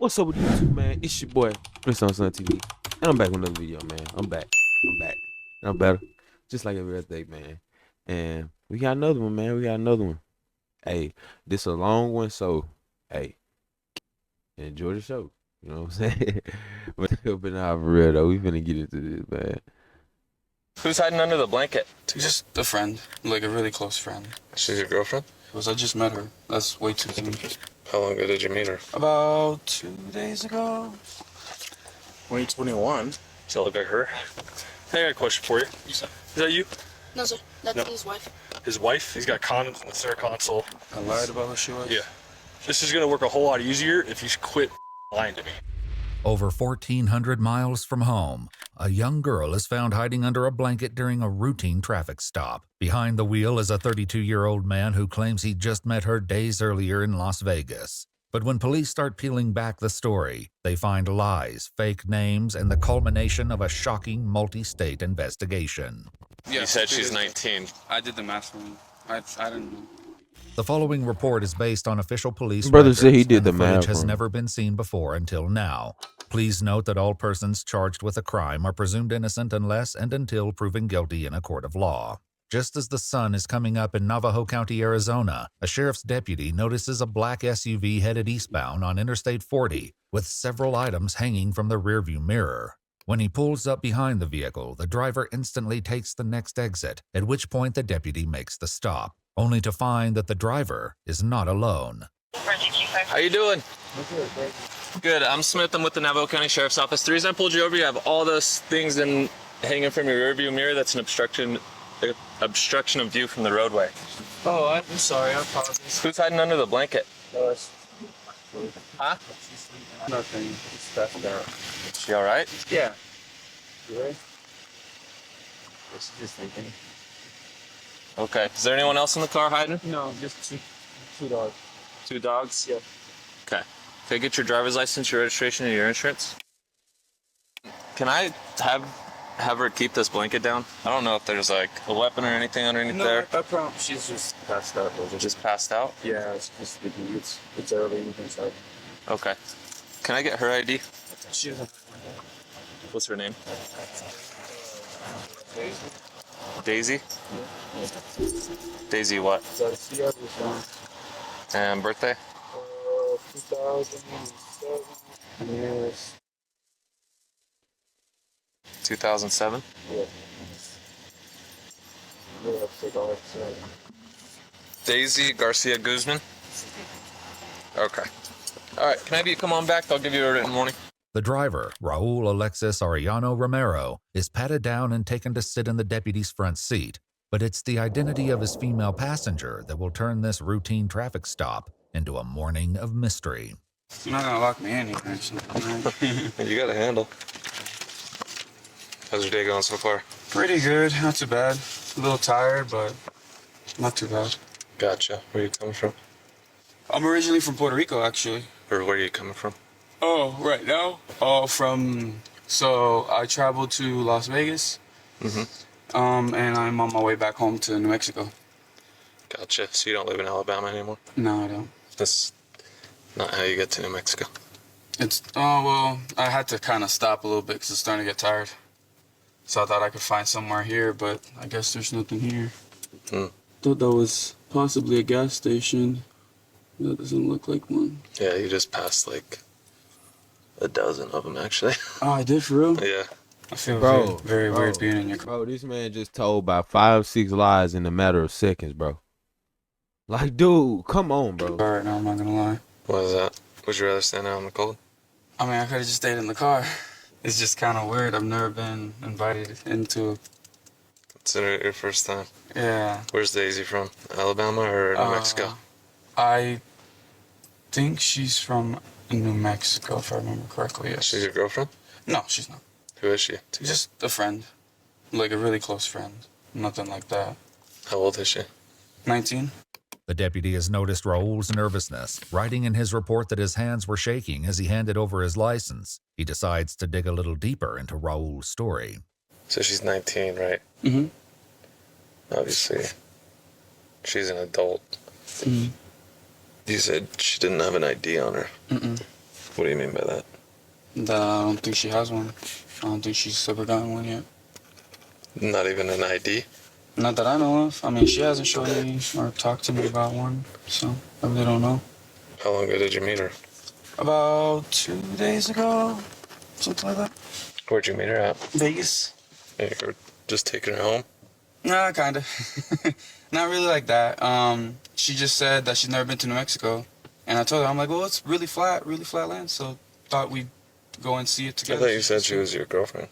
What's up with you two, man? It's your boy, Prince on Sun TV. And I'm back with another video, man. I'm back. And I'm better. Just like every other day, man. And we got another one, man. We got another one. Hey, this a long one, so hey, enjoy the show. You know what I'm saying? but nah, for real though, we finna get into this, man. Who's hiding under the blanket? Just a friend, like a really close friend. She's your girlfriend? Because I just met her. That's way too soon. How long ago did you meet her? About 2 days ago. 2021. Does that look like her? Hey, I got a question for you. Is that you? No, sir. That's No. his wife. His wife? He's got condoms in the center console. I lied about who she was? Yeah. This is gonna work a whole lot easier if you quit lying to me. Over 1,400 miles from home, a young girl is found hiding under a blanket during a routine traffic stop. Behind the wheel is a 32-year-old man who claims he just met her days earlier in Las Vegas. But when police start peeling back the story, they find lies, fake names, and the culmination of a shocking multi-state investigation. Yeah, You said she's 19. I did the math wrong. I didn't know. The following report is based on official police Brother records, said he did and the footage math has wrong. never been seen before until now. Please note that all persons charged with a crime are presumed innocent unless and until proven guilty in a court of law. Just as the sun is coming up in Navajo County, Arizona, a sheriff's deputy notices a black SUV headed eastbound on Interstate 40 with several items hanging from the rearview mirror. When he pulls up behind the vehicle, the driver instantly takes the next exit, at which point the deputy makes the stop, only to find that the driver is not alone. How you doing? Good. I'm Smith. I'm with the Navajo County Sheriff's Office. The reason I pulled you over, you have all those things hanging from your rearview mirror. That's an obstruction of view from the roadway. Oh, I'm sorry. I apologize. Who's hiding under the blanket? Huh? Nothing. It's passed out. Is she all right? Yeah. You right? She's just thinking. Okay. Is there anyone else in the car hiding? No, just two dogs. Two dogs? Yeah. Okay. Can I get your driver's license, your registration, and your insurance? Can I have her keep this blanket down? I don't know if there's like a weapon or anything underneath there. I promise. She's just passed out. Just passed out? Yeah, it's just sleeping. It's early. You can start. Okay. Can I get her ID? She doesn't. What's her name? Daisy? Daisy what? That's the other one. And birthday? 2007. Yes. 2007? Yeah. Yeah, $6. Daisy Garcia Guzman? Okay. All right. Can I have you come on back? I'll give you a written warning. The driver, Raul Alexis Arellano Romero, is patted down and taken to sit in the deputy's front seat. But it's the identity of his female passenger that will turn this routine traffic stop into a morning of mystery. You're not gonna lock me in here, actually. You got a handle. How's your day going so far? Pretty good, not too bad. A little tired, but not too bad. Gotcha. Where are you coming from? I'm originally from Puerto Rico, actually. Or where are you coming from? Oh, right now? So I traveled to Las Vegas. Mm-hmm. And I'm on my way back home to New Mexico. Gotcha. So you don't live in Alabama anymore? No, I don't. That's not how you get to New Mexico. Well, I had to kind of stop a little bit because it's starting to get tired. So I thought I could find somewhere here, but I guess there's nothing here. Thought that was possibly a gas station. That doesn't look like one. Yeah, you just passed like a dozen of them, actually. Oh, I did for real? Yeah. I feel Bro, very weird being in your car. Bro, this man just told about 5-6 lies in a matter of seconds, bro. Like, dude, come on, bro. Right now, I'm not gonna lie. What is that? Would you rather stand out in the cold? I mean, I could have just stayed in the car. It's just kind of weird. I've never been invited into. Consider it your first time. Yeah. Where's Daisy from? Alabama or New Mexico? I think she's from New Mexico, if I remember correctly. Yes. She's your girlfriend? No, she's not. Who is she? Just a friend, like a really close friend. Nothing like that. How old is she? 19. The deputy has noticed Raul's nervousness, writing in his report that his hands were shaking as he handed over his license. He decides to dig a little deeper into Raul's story. So she's 19, right? Mm-hmm. Obviously, she's an adult. Mm-hmm. You said she didn't have an ID on her. Mm-mm. What do you mean by that? That I don't think she has one. I don't think she's ever gotten one yet. Not even an ID? Not that I know of. I mean, she hasn't shown me or talked to me about one, so I really don't know. How long ago did you meet her? About 2 days ago, something like that. Where'd you meet her at? Vegas. You were just taking her home? Nah, kinda. Not really like that. She just said that she's never been to New Mexico, and I told her, I'm like, well, it's really flat land, so thought we'd go and see it I together. thought you said she was your girlfriend.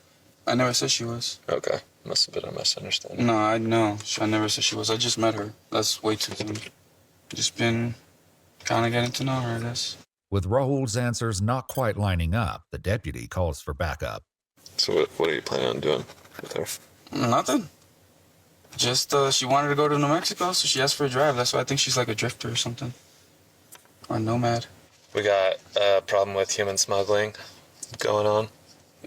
I never said she was. Okay. Must have been a misunderstanding. No, I know. I never said she was. I just met her. That's way too soon. Just been kind of getting to know her, I guess. With Raul's answers not quite lining up, the deputy calls for backup. So what are you planning on doing with her? Nothing. Just, she wanted to go to New Mexico, so she asked for a drive. That's why I think she's like a drifter or something. Or a nomad. We got a problem with human smuggling going on.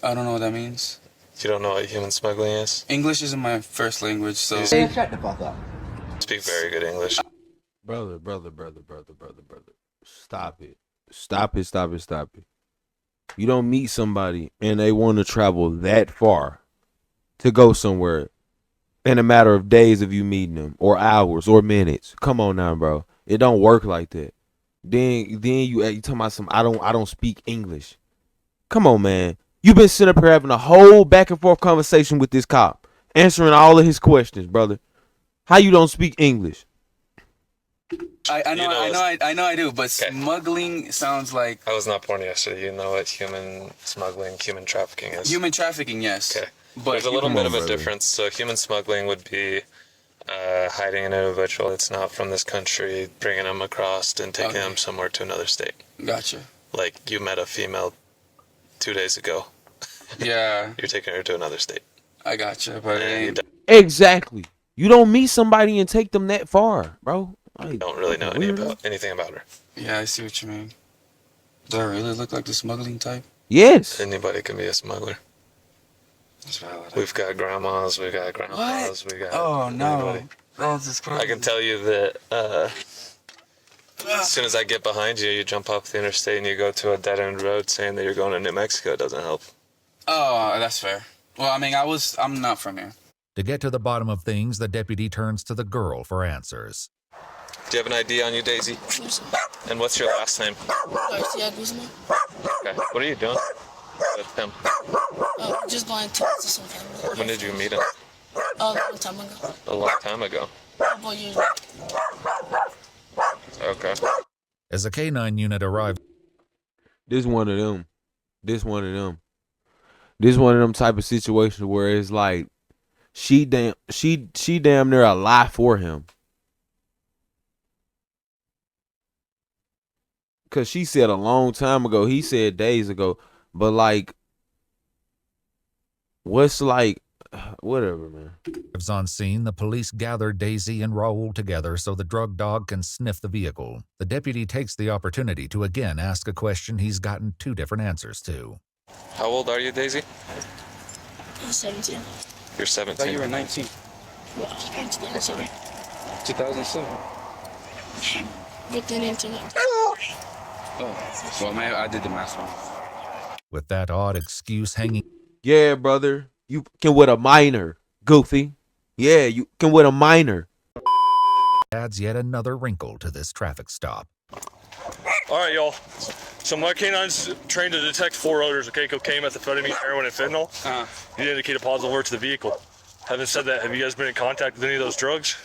I don't know what that means. You don't know what human smuggling is? English isn't my first language, so... You speak very good English. Brother. Stop it. You don't meet somebody and they want to travel that far to go somewhere in a matter of days of you meeting them, or hours, or minutes. Come on now, bro. It don't work like that. Then you talking about some I don't speak English. Come on, man. You've been sitting up here having a whole back and forth conversation with this cop, answering all of his questions, brother. How you don't speak English? I know I do, but Okay. smuggling sounds like... I was not born yesterday. You know what human smuggling, human trafficking is? Human trafficking, yes. Okay. But There's a little Come bit on, of a brother. difference. So human smuggling would be hiding an individual that's not from this country, bringing them across and taking Okay. them somewhere to another state. Gotcha. Like you met a female 2 days ago. Yeah, You're taking her to another state. I gotcha, but it And you ain't... Exactly. You don't meet somebody and take them that far, bro. Like, don't really know anything about her. Yeah, I see what you mean. Does that really look like the smuggling type? Yes. Anybody can be a smuggler. That's valid. We've got grandmas, we got grandpas, we got Oh, no. anybody. That's just crazy. I can tell you that as soon as I get behind you, you jump off the interstate and you go to a dead-end road saying that you're going to New Mexico. It doesn't help. Oh, that's fair. Well, I mean, I'm not from here. To get to the bottom of things, the deputy turns to the girl for answers. Do you have an ID on you, Daisy? And what's your last name? Garcia Guzman. Okay. What are you doing with him? Just going to some family. When did you meet him? A long time ago. A long time ago. Couple years ago. Okay. As a K-9 unit arrives, This one of them. This one of them type of situations where it's like she damn near a lie for him. Cause she said a long time ago, he said days ago, but like, what's like, whatever, man. on scene, the police gather Daisy and Raul together so the drug dog can sniff the vehicle. The deputy takes the opportunity to again ask a question he's gotten two different answers to. How old are you, Daisy? I'm 17. You're I thought 17. you were 19. Well, I'm 27. 2007. With the internet. Oh, well, man, I did the math wrong. With that odd excuse hanging Yeah, brother, you can with a minor, goofy. Yeah, you can with a minor. adds yet another wrinkle to this traffic stop. All right, y'all. So my canine's trained to detect four odors, okay? Cocaine, methamphetamine, heroin, and fentanyl. You indicate a positive alert to the vehicle. Having said that, have you guys been in contact with any of those drugs?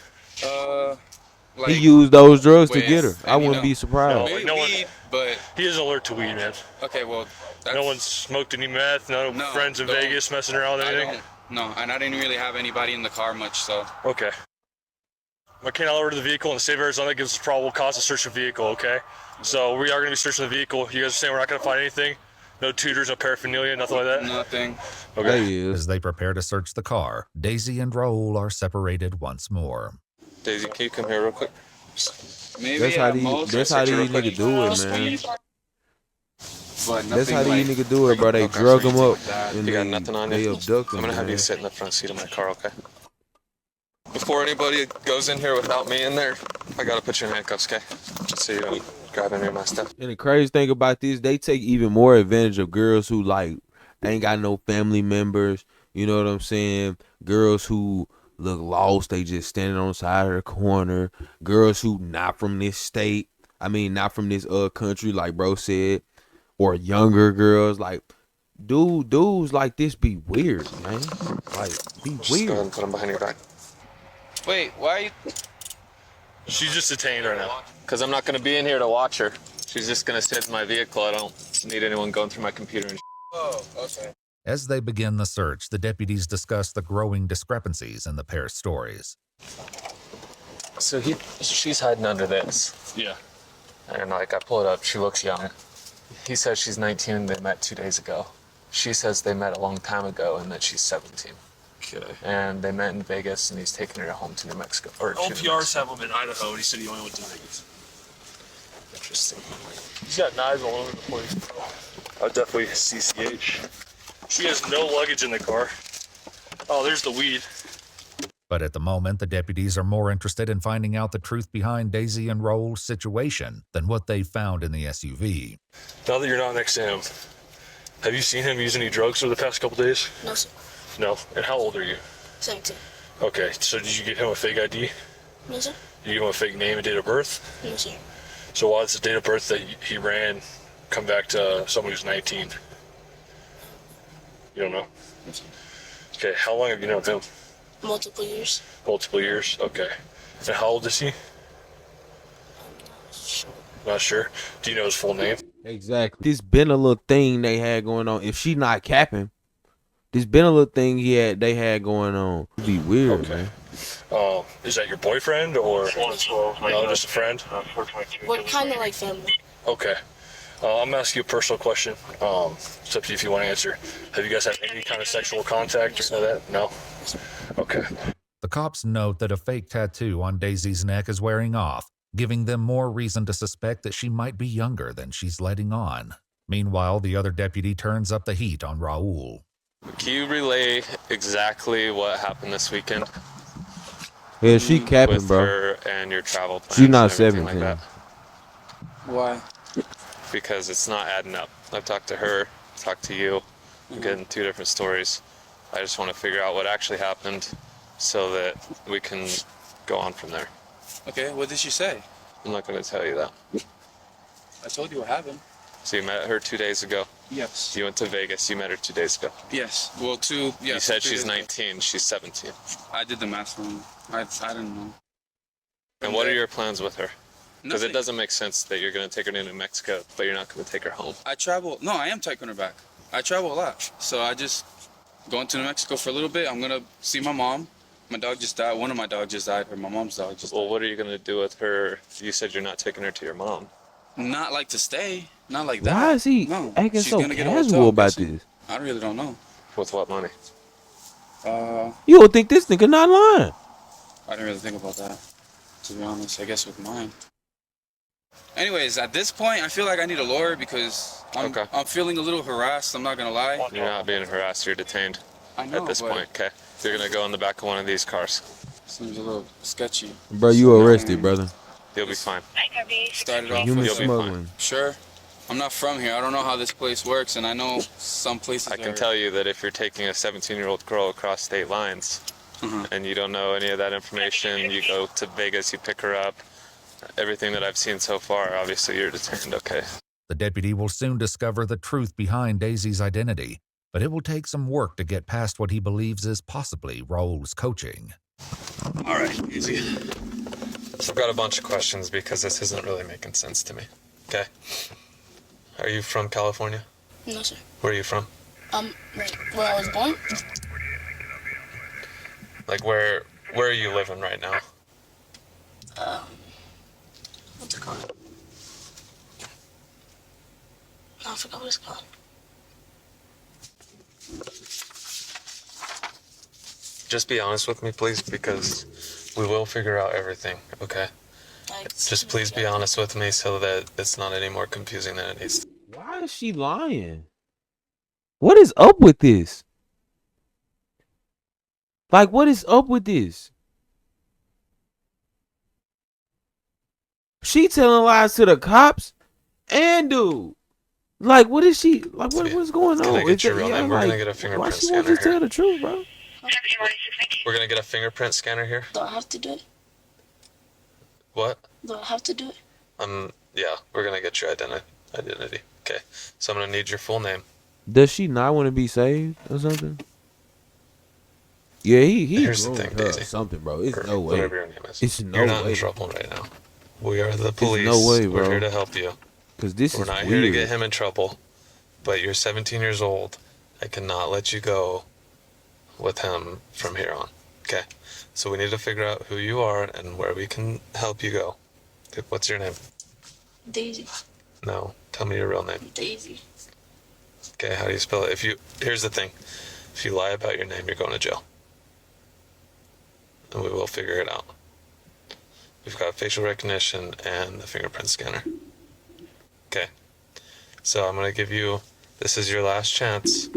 Like, He used those drugs to Wait, get her. I let me wouldn't know. be surprised. No. maybe no one- weed, but He is alert to weed, man. okay, well, that's, No one's smoked any meth, no, No, friends in don't. Vegas messing around with I anything? don't. No, and I didn't really have anybody in the car much, so. Okay. My canine alert to the vehicle in the state of Arizona gives us probable cause to search the vehicle, okay? So we are going to be searching the vehicle. You guys are saying we're not going to find anything? No tutors, no paraphernalia, nothing like that? Nothing. Okay. That is. As they prepare to search the car, Daisy and Raul are separated once more. Daisy, can you come here real quick? Maybe That's how these niggas do it, man. But That's how nothing these like, niggas do it, bro. They Okay, drug so you them up think that. and You got nothing on they you? abduct them. I'm going to have you man. sit in the front seat of my car, okay? Before anybody goes in here without me in there, I got to put you in handcuffs, okay? Just so you grabbing me my stuff. And the crazy thing about this, they take even more advantage of girls who like ain't got no family members. You know what I'm saying? Girls who look lost, they just standing on the side of the corner. Girls who not from this state. I mean, not from this country, like bro said, or younger girls. Like, dudes like this be weird, man. Like, be Just go ahead weird. and put them behind your back. Wait, why are you? She's just detained right now. Because I'm not going to be in here to watch her. She's just going to sit in my vehicle. I don't need anyone going through my computer and Oh, okay. As they begin the search, the deputies discuss the growing discrepancies in the pair's stories. So she's hiding under this. Yeah. And like I pull it up, she looks young. He says she's 19 and they met 2 days ago. She says they met a long time ago and that she's 17. Okay. And they met in Vegas and he's taking her home to New Mexico. Or to New LPRs Mexico. have him in Idaho, and he said he only went to Vegas. Interesting. He's got knives all over the place, bro. I'll definitely CCH. She has no luggage in the car. Oh, there's the weed. But at the moment, the deputies are more interested in finding out the truth behind Daisy and Raul's situation than what they found in the SUV. Now that you're not next to him, have you seen him use any drugs over the past couple days? No, sir. No. And how old are you? 17. Okay, so did you get him a fake ID? No, sir. Did you give him a fake name and date of birth? No, sir. So why does the date of birth that he ran come back to someone who's 19? You don't know? No, sir. Okay, how long have you known him? Multiple years. Multiple years? Okay. And how old is he? Sure. Not sure. Do you know his full name? Exactly. This been a little thing they had going on. If she not capping, this been a little thing they had going on. It'd be weird, Okay. man. Is that your boyfriend or no, just a friend? We're kind of like family. Okay. I'm gonna ask you a personal question. It's up to you if you want to answer. Have you guys had any kind of sexual contact or something like that? No? Okay. The cops note that a fake tattoo on Daisy's neck is wearing off, giving them more reason to suspect that she might be younger than she's letting on. Meanwhile, the other deputy turns up the heat on Raul. Can you relay exactly what happened this weekend Yeah, she capping, with bro. her and your travel plans? She not and everything 17. Like that? Why? Because it's not adding up. I've talked to her, talked to you. I'm getting two different stories. I just want to figure out what actually happened so that we can go on from there. Okay, what did she say? I'm not going to tell you that. I told you what happened. So you met her 2 days ago. Yes. You went to Vegas. You met her 2 days ago. Yes. Well, yeah. You said 2 she's days ago. 19. She's 17. I did the math wrong. I didn't know. And what are your plans with her? Because it Nothing. doesn't make sense that you're going to take her to New Mexico, but you're not going to take her home. I travel. No, I am taking her back. I travel a lot. So I just going to New Mexico for a little bit. I'm going to see my mom. My dog just died. One of my dogs just died. Or my mom's dog just Well, died. what are you going to do with her? You said you're not taking her to your mom. Not like to stay. Not like that. Why is he No. acting She's so gonna get a casual hotel, about basically. this? I really don't know. With what money? You would think this nigga not lying. I didn't really think about that, to be honest. I guess with mine. Anyways, at this point, I feel like I need a lawyer because I'm feeling a little harassed. I'm not gonna lie. You're not being harassed. You're detained I know, at this but point, okay? You're going to go in the back of one of these cars. seems a little sketchy. Bro, you arrested, brother. You'll be fine. Started off Human with You'll be fine. smuggling. sure. I'm not from here. I don't know how this place works, and I know some places. I can tell you that if you're taking a 17-year-old girl across state lines and you don't know any of that information, you go to Vegas, you pick her up, everything that I've seen so far, obviously you're detained, okay? The deputy will soon discover the truth behind Daisy's identity, but it will take some work to get past what he believes is possibly Raul's coaching. All right, easy. So I've got a bunch of questions because this isn't really making sense to me, okay? Are you from California? No, sir. Where are you from? Right where I was born. Like where are you living right now? What's it called? No, I forgot what it's called. Just be honest with me, please, because we will figure out everything, okay? Just please be honest with me so that it's not any more confusing than it needs to. Why is she lying? What is up with this? Like, what is up with this? She telling lies to the cops and dude. Like, what is she like? What's going Can I on? get your That, real yeah, name? We're like, gonna get a why fingerprint she won't scanner just tell here. the truth, bro? We're gonna get a fingerprint scanner here. Do I have to do it? What? Do I have to do it? Yeah, we're gonna get your identity. Okay. So I'm gonna need your full name. Does she not want to be saved or something? Yeah, he Here's the groomed thing, her or Daisy. something, bro. It's Or no way. whatever your name is. It's no You're not way. in trouble right now. We are the It's police. no way, We're bro. here to help you. Cause this We're is not weird. here to get him in trouble. But you're 17 years old. I cannot let you go with him from here on. Okay. So we need to figure out who you are and where we can help you go. What's your name? Daisy. No. Tell me your real name. Daisy. Okay, how do you spell it? Here's the thing. If you lie about your name, you're going to jail. And we will figure it out. We've got facial recognition and the fingerprint scanner. Okay. So I'm going to give you, this is your last chance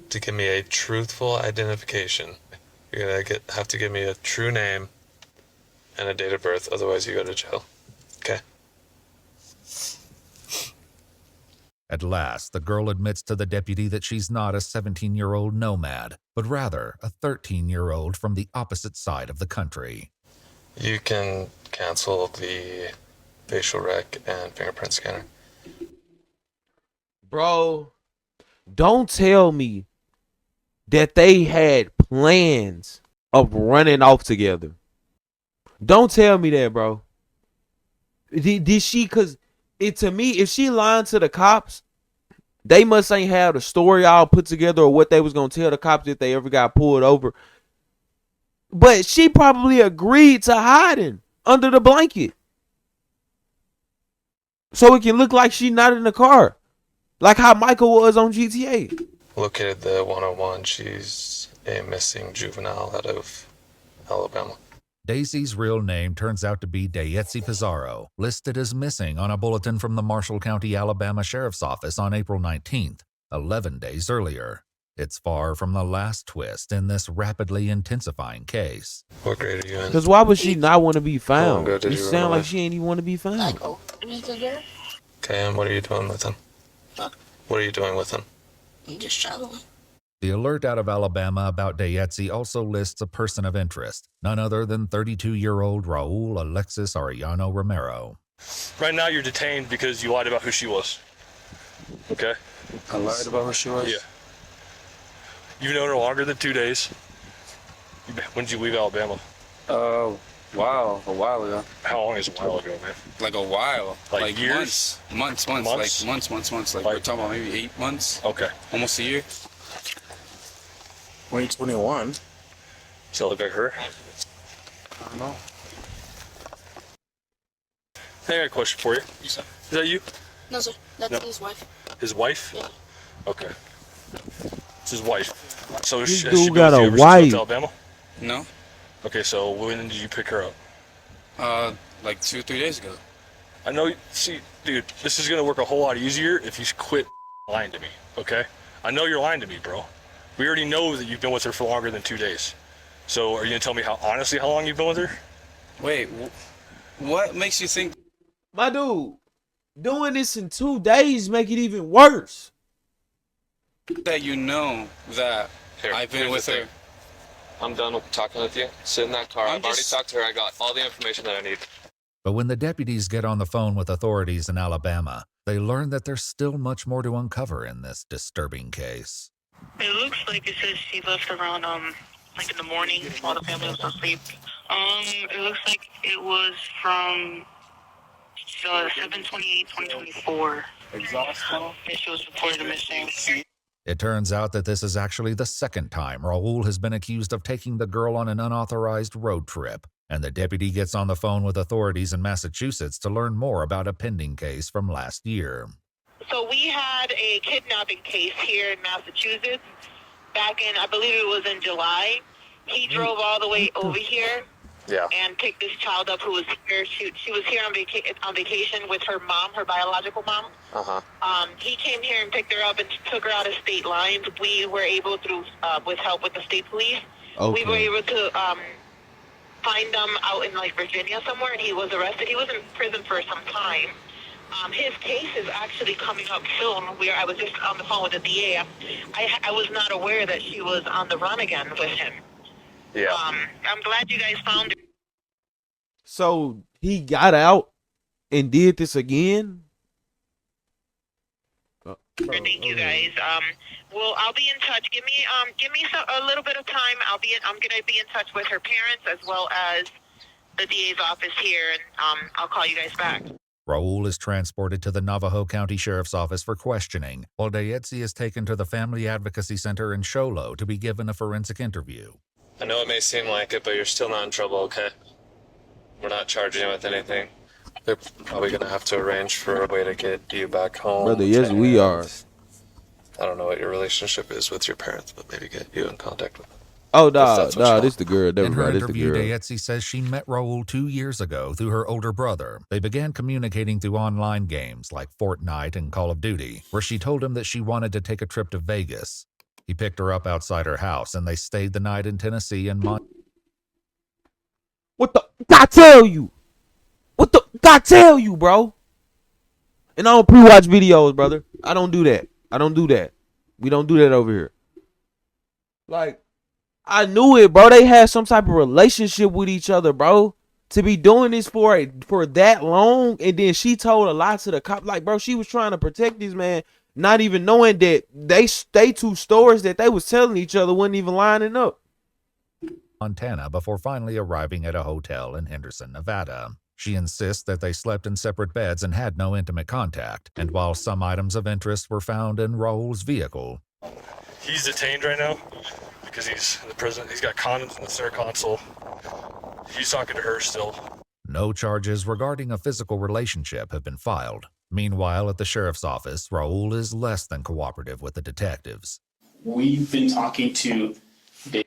to give me a truthful identification. You're going to have to give me a true name and a date of birth, otherwise you go to jail. Okay. At last, the girl admits to the deputy that she's not a 17-year-old nomad, but rather a 13-year-old from the opposite side of the country. You can cancel the facial rec and fingerprint scanner. Bro, don't tell me that they had plans of running off together. Don't tell me that, bro. Did she? Cause to me, if she lying to the cops, they must ain't have the story all put together or what they was gonna tell the cops if they ever got pulled over. But she probably agreed to hiding under the blanket, so it can look like she not in the car, like how Michael was on GTA. Located the 101. She's a missing juvenile out of Alabama. Daisy's real name turns out to be Dayetzi Pizarro, listed as missing on a bulletin from the Marshall County, Alabama Sheriff's Office on April 19th, 11 days earlier. It's far from the last twist in this rapidly intensifying case. What grade are you in? Because why would she not want to be How long found? ago did It you run sound away? like she ain't even want to be found. Like a week ago. Okay, and what are you doing with him? Huh? What are you doing with him? I'm just traveling. The alert out of Alabama about Dayetzi also lists a person of interest, none other than 32-year-old Raul Alexis Arellano Romero. Right now, you're detained because you lied about who she was. Okay? I lied about who she was? Yeah. You've known her longer than 2 days. When did you leave Alabama? Wow, a while ago. How long is a while ago, man? Like a while. Like years? Months. Months? Like months. Like we're talking about maybe 8 months. Okay. Almost a year. 2021. Does that look like her? I don't know. Hey, I got a question for you. Is that you? No, sir. That's No. his wife. His wife? Yeah. Okay. It's his wife. So This has she dude been got with you a ever since you went wife. to Alabama? No? Okay, so when did you pick her up? Like 2-3 days ago. I know, see, dude, this is gonna work a whole lot easier if you quit lying to me, okay? I know you're lying to me, bro. We already know that you've been with her for longer than 2 days. So are you gonna tell me how long you've been with her? Wait, what makes you think My dude, doing this in 2 days make it even worse. that you know that Here, I've been here's with the her? thing. I'm done with talking with you. Sit in that car. I'm I've already just- talked to her. I got all the information that I need. But when the deputies get on the phone with authorities in Alabama, they learn that there's still much more to uncover in this disturbing case. It looks like it says she left around like in the morning while the family was asleep. It looks like it was from 7/28/2024. Exhaust tunnel. And she was reported missing. It turns out that this is actually the second time Raul has been accused of taking the girl on an unauthorized road trip, and the deputy gets on the phone with authorities in Massachusetts to learn more about a pending case from last year. So we had a kidnapping case here in Massachusetts back in, I believe it was in July. He drove all the way over here Yeah. and picked this child up who was here. She was here on vacation with her mom, her biological mom. Uh-huh. He came here and picked her up and took her out of state lines. We were able, through with help with the state police, we were Okay. able to find him out in like Virginia somewhere, and he was arrested. He was in prison for some time. His case is actually coming up soon. I was just on the phone with the DA. I was not aware that she was on the run again with him. Yeah. I'm glad you guys found her. So he got out and did this again. Thank you guys. Well, I'll be in touch. Give me a little bit of time. I'm gonna be in touch with her parents as well as the DA's office here, and I'll call you guys back. Raul is transported to the Navajo County Sheriff's Office for questioning, while Dayetzi is taken to the Family Advocacy Center in Sholo to be given a forensic interview. I know it may seem like it, but you're still not in trouble, okay? We're not charging you with anything. They're probably going to have to arrange for a way to get you back home. Brother, yes, we are. I don't know what your relationship is with your parents, but maybe get you in contact with them. Oh, this the girl. In her This the interview, girl. Dayetzi says she met Raul 2 years ago through her older brother. They began communicating through online games like Fortnite and Call of Duty, where she told him that she wanted to take a trip to Vegas. He picked her up outside her house, and they stayed the night in Tennessee and What the? I tell you. What the? I tell you, bro. And I don't pre-watch videos, brother. I don't do that. We don't do that over here. Like, I knew it, bro. They had some type of relationship with each other, bro. To be doing this for that long, and then she told a lie to the cop. Like, bro, she was trying to protect this man, not even knowing that they two stories that they was telling each other wasn't even lining up. Montana before finally arriving at a hotel in Henderson, Nevada. She insists that they slept in separate beds and had no intimate contact, and while some items of interest were found in Raul's vehicle. He's detained right now because he's in the prison. He's got condoms in the center console. He's talking to her still. No charges regarding a physical relationship have been filed. Meanwhile, at the sheriff's office, Raul is less than cooperative with the detectives. We've been talking to Dave.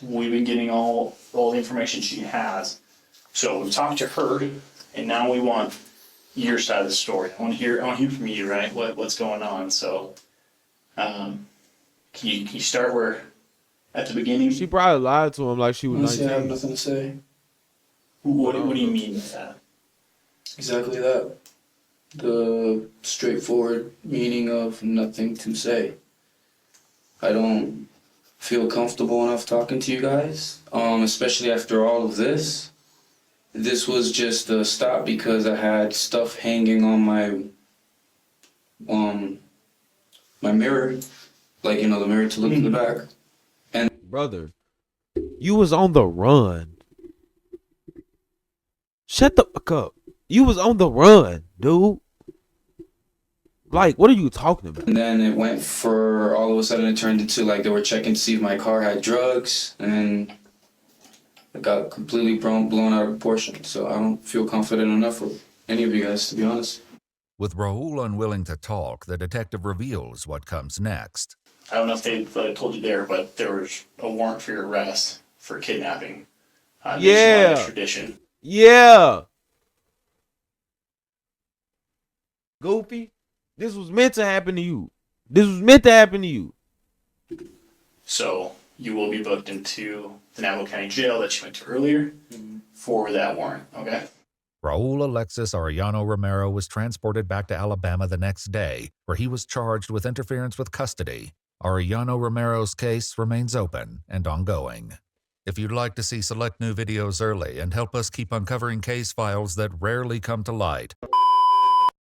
We've been getting all the information she has. So we've talked to her, and now we want your side of the story. I want to hear from you, right? What's going on? So, can you start where at the beginning? She probably lied to him like she was Honestly, 19. I have nothing to say. What do you mean by that? Exactly that. The straightforward meaning of nothing to say. I don't feel comfortable enough talking to you guys, especially after all of this. This was just a stop because I had stuff hanging on my mirror, like, the mirror to look in the back. And Brother, you was on the run. Shut the fuck up. You was on the run, dude. Like, what are you talking about? And then it went for, all of a sudden it turned into like they were checking to see if my car had drugs, and it got completely blown out of proportion. So I don't feel confident enough with any of you guys, to be honest. With Raul unwilling to talk, the detective reveals what comes next. I don't know if they told you there, but there was a warrant for your arrest for kidnapping. Yeah. Extradition. Yeah. Goofy, this was meant to happen to you. So you will be booked into the Navajo County Jail that you went to earlier for that warrant, okay? Raul Alexis Arellano Romero was transported back to Alabama the next day, where he was charged with interference with custody. Arellano Romero's case remains open and ongoing. If you'd like to see select new videos early and help us keep uncovering case files that rarely come to light,